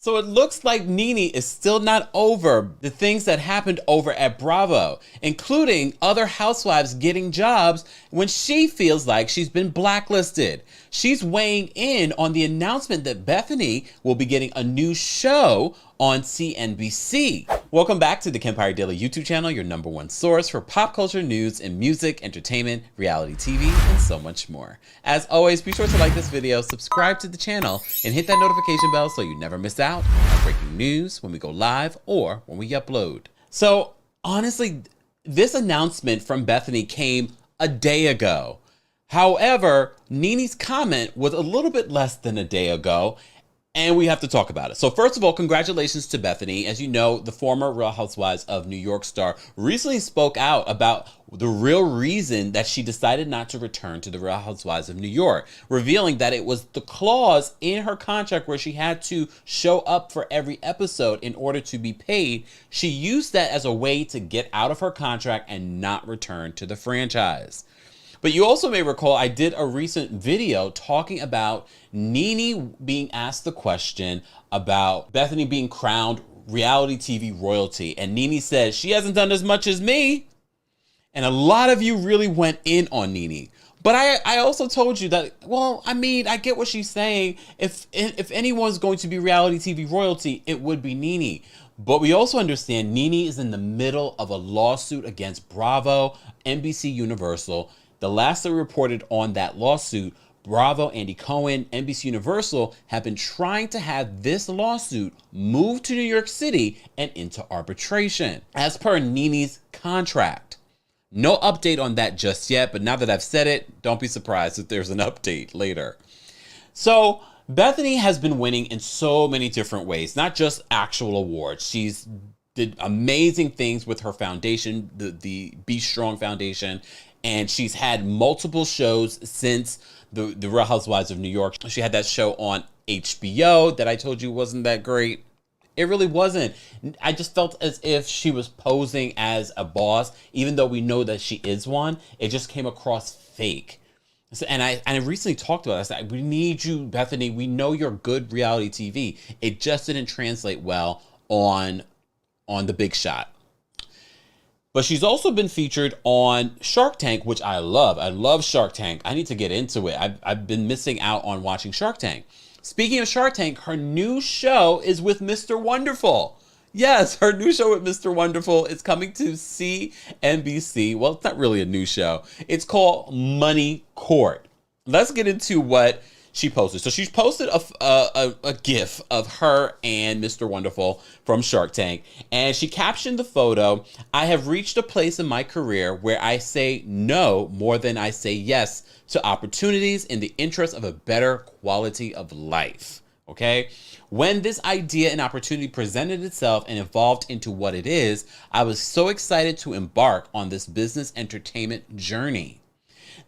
So it looks like NeNe is still not over the things that happened over at Bravo, including other housewives getting jobs when she feels like she's been blacklisted. She's weighing in on the announcement that Bethany will be getting a new show on CNBC. Welcome back to the Kempire Daily YouTube channel, your #1 source for pop culture news and music, entertainment, reality TV, and so much more. As always, be sure to like this video, subscribe to the channel, and hit that notification bell so you never miss out on breaking news when we go live or when we upload. So honestly, this announcement from Bethany came a day ago. However, NeNe's comment was a little bit less than a day ago, and we have to talk about it. So first of all, congratulations to Bethany. As you know, the former Real Housewives of New York star recently spoke out about the real reason that she decided not to return to the Real Housewives of New York, revealing that it was the clause in her contract where she had to show up for every episode in order to be paid. She used that as a way to get out of her contract and not return to the franchise. But you also may recall I did a recent video talking about NeNe being asked the question about Bethany being crowned reality TV royalty. And NeNe said, she hasn't done as much as me. And a lot of you really went in on NeNe. But I also told you that, well, I mean, I get what she's saying. If anyone's going to be reality TV royalty, it would be NeNe. But we also understand NeNe is in the middle of a lawsuit against Bravo, NBC Universal. The last that we reported on that lawsuit, Bravo, Andy Cohen, NBC Universal have been trying to have this lawsuit moved to New York City and into arbitration, as per NeNe's contract. No update on that just yet, but now that I've said it, don't be surprised if there's an update later. So Bethany has been winning in so many different ways, not just actual awards. She's did amazing things with her foundation, the Be Strong Foundation, and she's had multiple shows since the Real Housewives of New York. She had that show on HBO that I told you wasn't that great. It really wasn't. I just felt as if she was posing as a boss, even though we know that she is one. It just came across fake. So, and I recently talked about it. I said, we need you, Bethany. We know you're good reality TV. It just didn't translate well on The Big Shot. But she's also been featured on Shark Tank, which I love. I love Shark Tank. I need to get into it. I've been missing out on watching Shark Tank. Speaking of Shark Tank, her new show is with Mr. Wonderful. Yes, her new show with Mr. Wonderful is coming to CNBC. Well, it's not really a new show. It's called Money Court. Let's get into what she posted. So she's posted a GIF of her and Mr. Wonderful from Shark Tank. And she captioned the photo, "I have reached a place in my career where I say no more than I say yes to opportunities in the interest of a better quality of life." Okay? When this idea and opportunity presented itself and evolved into what it is, I was so excited to embark on this business entertainment journey.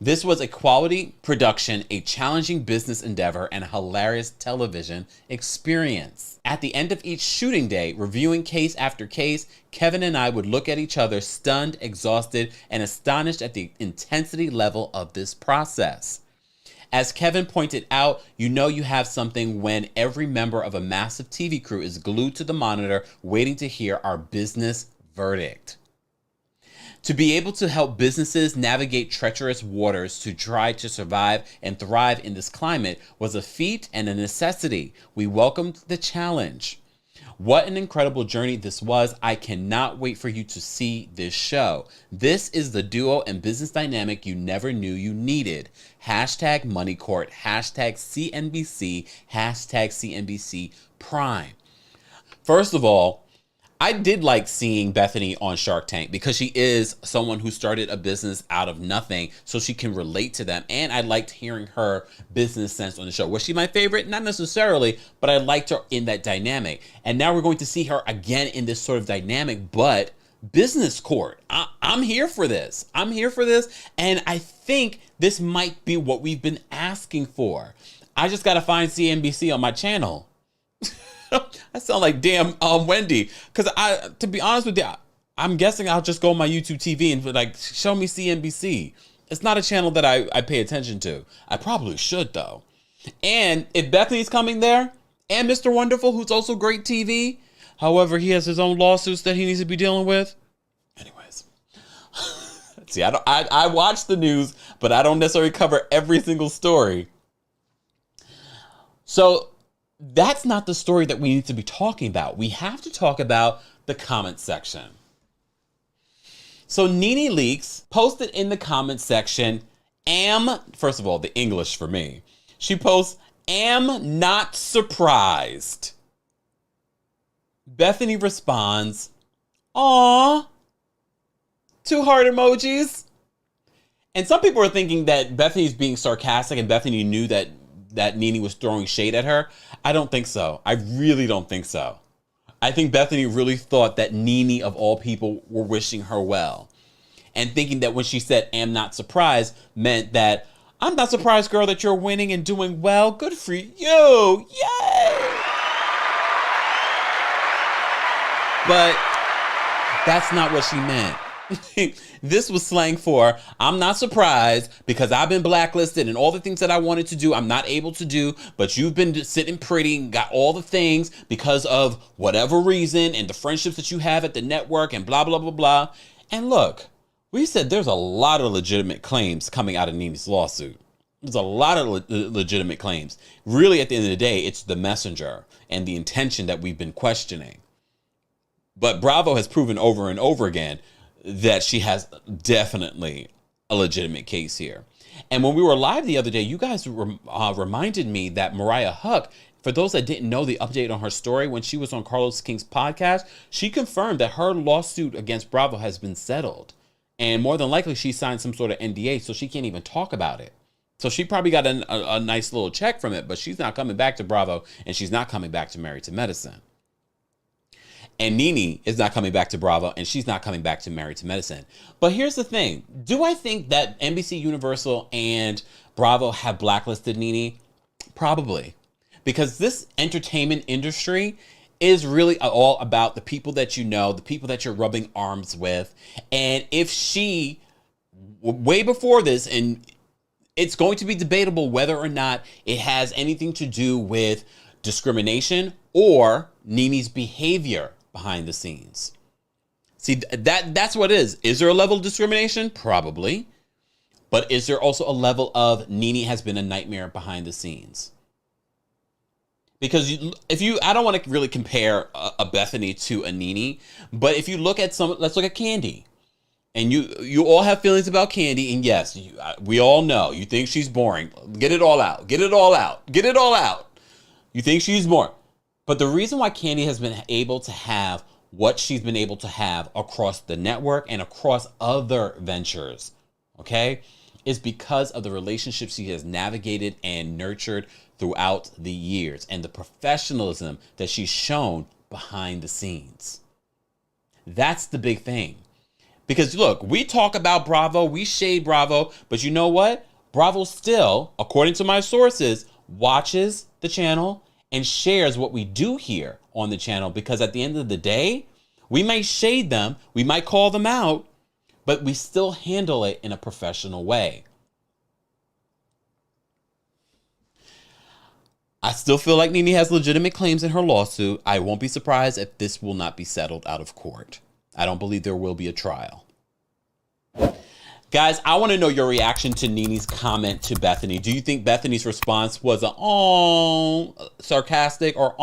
This was a quality production, a challenging business endeavor, and a hilarious television experience. At the end of each shooting day, reviewing case after case, Kevin and I would look at each other stunned, exhausted, and astonished at the intensity level of this process. As Kevin pointed out, you know you have something when every member of a massive TV crew is glued to the monitor waiting to hear our business verdict. To be able to help businesses navigate treacherous waters to try to survive and thrive in this climate was a feat and a necessity. We welcomed the challenge. What an incredible journey this was. I cannot wait for you to see this show. This is the duo and business dynamic you never knew you needed. Hashtag Money Court, hashtag CNBC, hashtag CNBC Prime. First of all, I did like seeing Bethany on Shark Tank because she is someone who started a business out of nothing, so she can relate to them. And I liked hearing her business sense on the show. Was she my favorite? Not necessarily, but I liked her in that dynamic. And now we're going to see her again in this sort of dynamic, but business court. I'm here for this. I'm here for this. And I think this might be what we've been asking for. I just got to find CNBC on my channel. I sound like damn Wendy, because to be honest with you, I'm guessing I'll just go on my YouTube TV and like show me CNBC. It's not a channel that I pay attention to. I probably should though. And if Bethany's coming there, And Mr. Wonderful, who's also great TV. However, he has his own lawsuits that he needs to be dealing with. Anyways. See, I watch the news, but I don't necessarily cover every single story. So that's not the story that we need to be talking about. We have to talk about the comment section. So NeNe Leakes posted in the comment section, first of all, the English for me. She posts, am not surprised. Bethany responds, aw, 2 heart emojis. And some people are thinking that Bethany's being sarcastic and Bethany knew that NeNe was throwing shade at her. I don't think so. I really don't think so. I think Bethany really thought that NeNe, of all people, were wishing her well. And thinking that when she said, am not surprised, meant that, I'm not surprised, girl, that you're winning and doing well. Good for you. Yay! But that's not what she meant. This was slang for, I'm not surprised because I've been blacklisted and all the things that I wanted to do, I'm not able to do, but you've been sitting pretty and got all the things because of whatever reason and the friendships that you have at the network and blah, blah, blah, blah. And look, we said there's a lot of legitimate claims coming out of NeNe's lawsuit. There's a lot of legitimate claims. Really, at the end of the day, it's the messenger and the intention that we've been questioning. But Bravo has proven over and over again that she has definitely a legitimate case here. And when we were live the other day, you guys reminded me that Mariah Huq, for those that didn't know the update on her story, when she was on Carlos King's podcast, she confirmed that her lawsuit against Bravo has been settled. And more than likely, she signed some sort of NDA, so she can't even talk about it. So she probably got a nice little check from it, but she's not coming back to Bravo, and she's not coming back to Married to Medicine. And NeNe is not coming back to Bravo, and she's not coming back to Married to Medicine. But here's the thing. Do I think that NBC Universal and Bravo have blacklisted NeNe? Probably. Because this entertainment industry is really all about the people that you know, the people that you're rubbing arms with. And if she, way before this, and it's going to be debatable whether or not it has anything to do with discrimination or NeNe's behavior behind the scenes. See, that's what it is. Is there a level of discrimination? Probably. But is there also a level of NeNe has been a nightmare behind the scenes? Because I don't want to really compare a Bethany to a NeNe, but if you look at let's look at Kandi. And you all have feelings about Kandi, and yes, we all know you think she's boring. Get it all out. Get it all out. Get it all out. You think she's boring. But the reason why Kandi has been able to have what she's been able to have across the network and across other ventures, okay, is because of the relationships she has navigated and nurtured throughout the years and the professionalism that she's shown behind the scenes. That's the big thing. Because look, we talk about Bravo, we shade Bravo, but you know what? Bravo still, according to my sources, watches the channel and shares what we do here on the channel, because at the end of the day, we might shade them, we might call them out, but we still handle it in a professional way. I still feel like NeNe has legitimate claims in her lawsuit. I won't be surprised if this will not be settled out of court. I don't believe there will be a trial. Guys, I want to know your reaction to NeNe's comment to Bethany. Do you think Bethany's response was sarcastic, or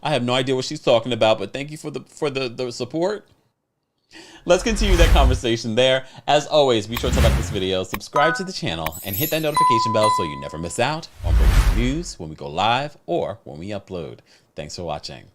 I have no idea what she's talking about, but thank you for the support? Let's continue that conversation there. As always, be sure to like this video, subscribe to the channel, and hit that notification bell so you never miss out on breaking news when we go live or when we upload. Thanks for watching.